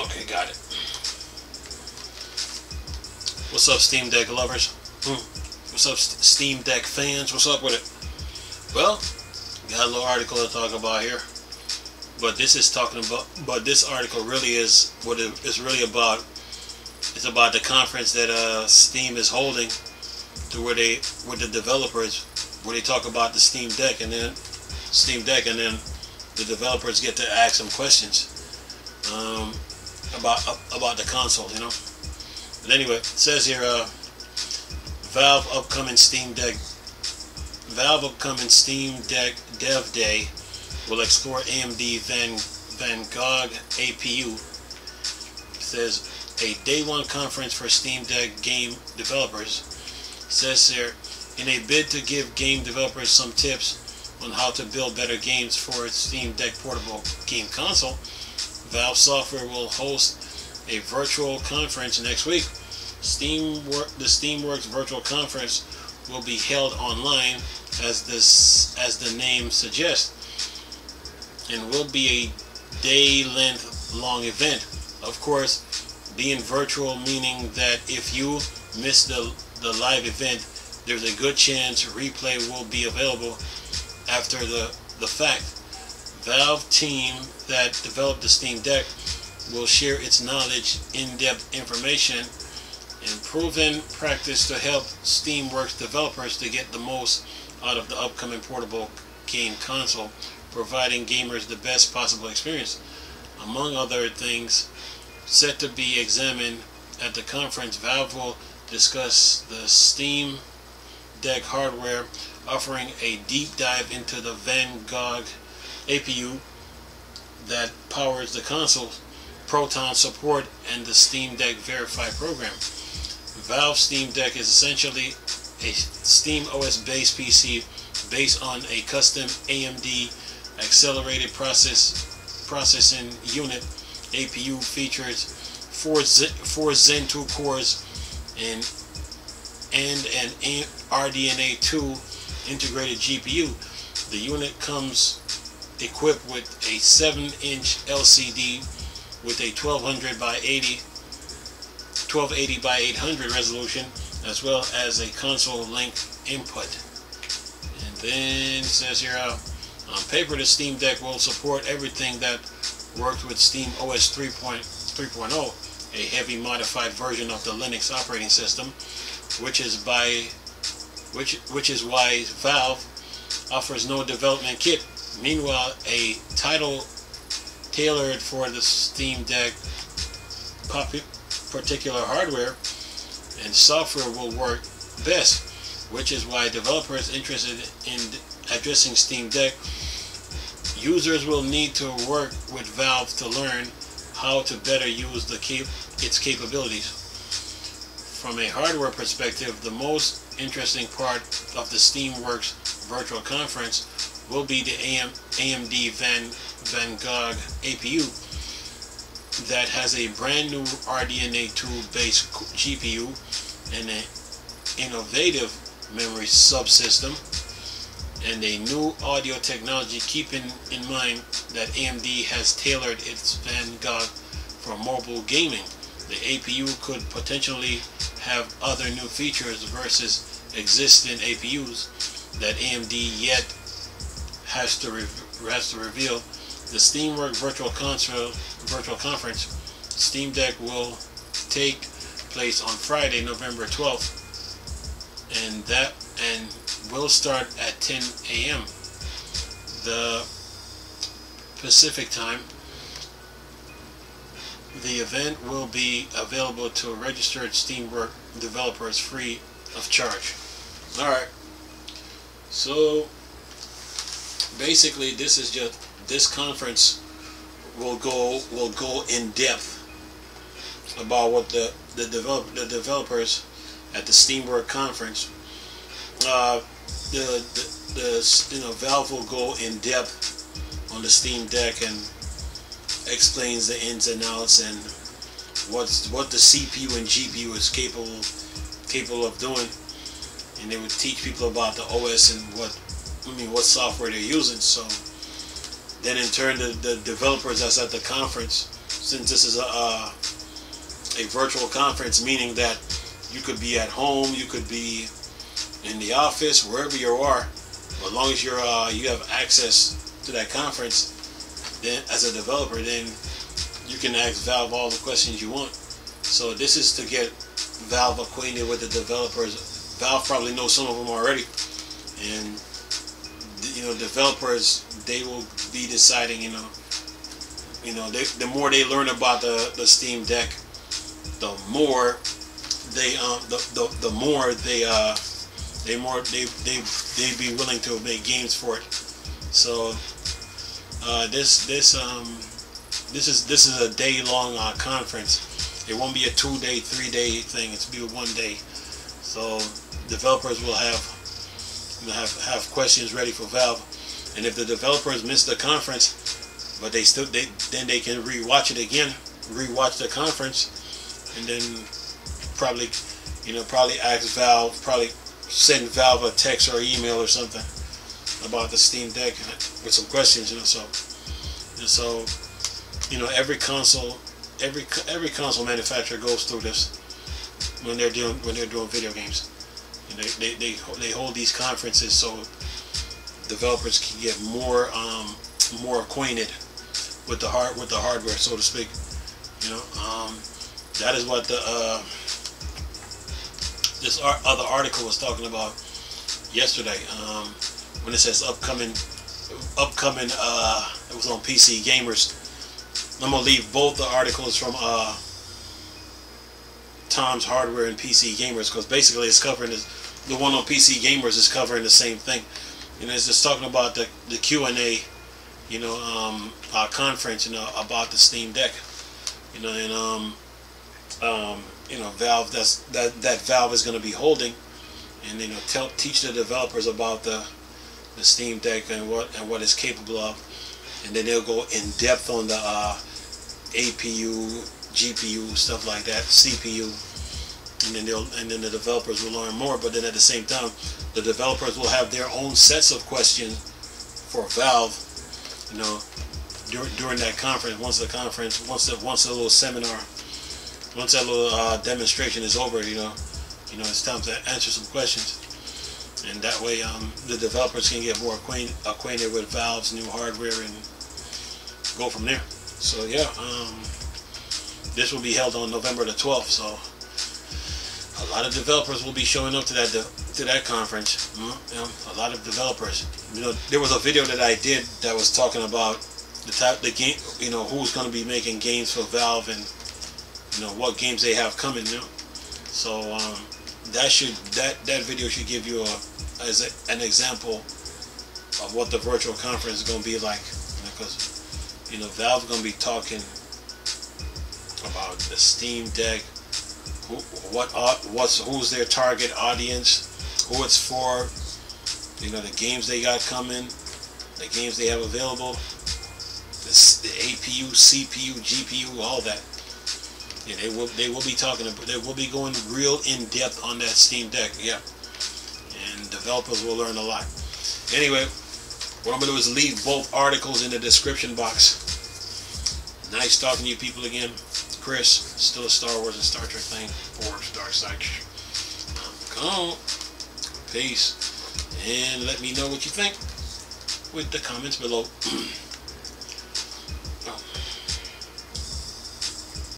Okay, got it. What's up, Steam Deck lovers? What's up, Steam Deck fans? What's up with it? Well, got a little article to talk about here, but this article really is what it's really about. It's about the conference that Steam is holding, to where they with the developers, where they talk about the Steam Deck, and then the developers get to ask some questions about the console, you know. But anyway, it says here, Valve upcoming Steam Deck Dev Day will explore AMD Vanguard APU. It says a day one conference for Steam Deck game developers. It says here, in a bid to give game developers some tips on how to build better games for its Steam Deck portable game console, Valve Software will host a virtual conference next week. The Steamworks virtual conference will be held online, as the name suggests, and will be a day-length long event. Of course, being virtual meaning that if you miss the live event, there's a good chance replay will be available after the fact. Valve team that developed the Steam Deck will share its knowledge, in-depth information, and proven practice to help Steamworks developers to get the most out of the upcoming portable game console, providing gamers the best possible experience. Among other things set to be examined at the conference, Valve will discuss the Steam Deck hardware, offering a deep dive into the Vanguard APU that powers the console, Proton support, and the Steam Deck Verify program. Valve Steam Deck is essentially a Steam OS based PC based on a custom AMD accelerated processing unit. APU features four Zen 2 cores and an RDNA 2 integrated GPU. The unit comes equipped with a 7-inch LCD with a 1280 by 800 resolution, as well as a console link input. And then it says here, on paper, the Steam Deck will support everything that worked with Steam OS 3.0, a heavy modified version of the Linux operating system, which is why Valve offers no development kit. Meanwhile, a title tailored for the Steam Deck particular hardware and software will work best, which is why developers interested in addressing Steam Deck users will need to work with Valve to learn how to better use its capabilities. From a hardware perspective, the most interesting part of the Steamworks virtual conference will be the AMD Vanguard APU that has a brand new RDNA 2 based GPU and an innovative memory subsystem and a new audio technology, keeping in mind that AMD has tailored its Vanguard for mobile gaming. The APU could potentially have other new features versus existing APUs that AMD yet has to reveal. The Steamworks virtual conference Steam Deck will take place on Friday, November 12th, and will start at 10 a.m. the Pacific time. The event will be available to registered Steamworks developers free of charge. Alright, so basically this conference will go in depth about what the developers at the Steamworks conference, Valve will go in depth on the Steam Deck and explains the ins and outs and what the CPU and GPU is capable of doing, and they would teach people about the OS and what software they're using. So then in turn the developers that's at the conference since this is a virtual conference, meaning that you could be at home, you could be in the office, wherever you are, as long as you're you have access to that conference, then as a developer, then you can ask Valve all the questions you want. So this is to get Valve acquainted with the developers. Valve probably knows some of them already, and developers, they will be deciding, the more they learn about the Steam Deck, the more they be willing to make games for it. So this is a day-long conference. It won't be a 2-day, 3-day thing. It's be a 1 day. So developers will have questions ready for Valve, and if the developers miss the conference, but then they can rewatch it again, rewatch the conference, and then probably ask Valve, probably send Valve a text or email or something about the Steam Deck with some questions, so every console manufacturer goes through this when they're doing video games. They hold these conferences so developers can get more acquainted with the hardware, so to speak. That is what this other article was talking about yesterday, when it says upcoming. It was on PC Gamers. I'm gonna leave both the articles from Tom's Hardware and PC Gamers, because basically it's covering the one on PC Gamers is covering the same thing. It's just talking about the Q&A, conference, about the Steam Deck, Valve that Valve is going to be holding, and teach the developers about the Steam Deck and what it's capable of, and then they'll go in depth on the APU, GPU, stuff like that, CPU, and then the developers will learn more. But then at the same time, the developers will have their own sets of questions for Valve, during that conference. Once the little seminar, once that little demonstration is over, it's time to answer some questions, and that way the developers can get more acquainted with Valve's new hardware and go from there. So yeah, this will be held on November the 12th. So a lot of developers will be showing up to that conference. A lot of developers. There was a video that I did that was talking about the game. Who's going to be making games for Valve, and what games they have coming. So that video should give you an example of what the virtual conference is going to be like, because Valve's going to be talking about the Steam Deck, who's their target audience, who it's for, the games they got coming, the games they have available, the APU, CPU, GPU, all that. Yeah, they will be talking about, they will be going real in depth on that Steam Deck. Yeah, and developers will learn a lot. Anyway, what I'm going to do is leave both articles in the description box. Nice talking to you people again. Chris, still a Star Wars and Star Trek thing. Forbes, Dark Side. Come on. Peace. And let me know what you think with the comments below.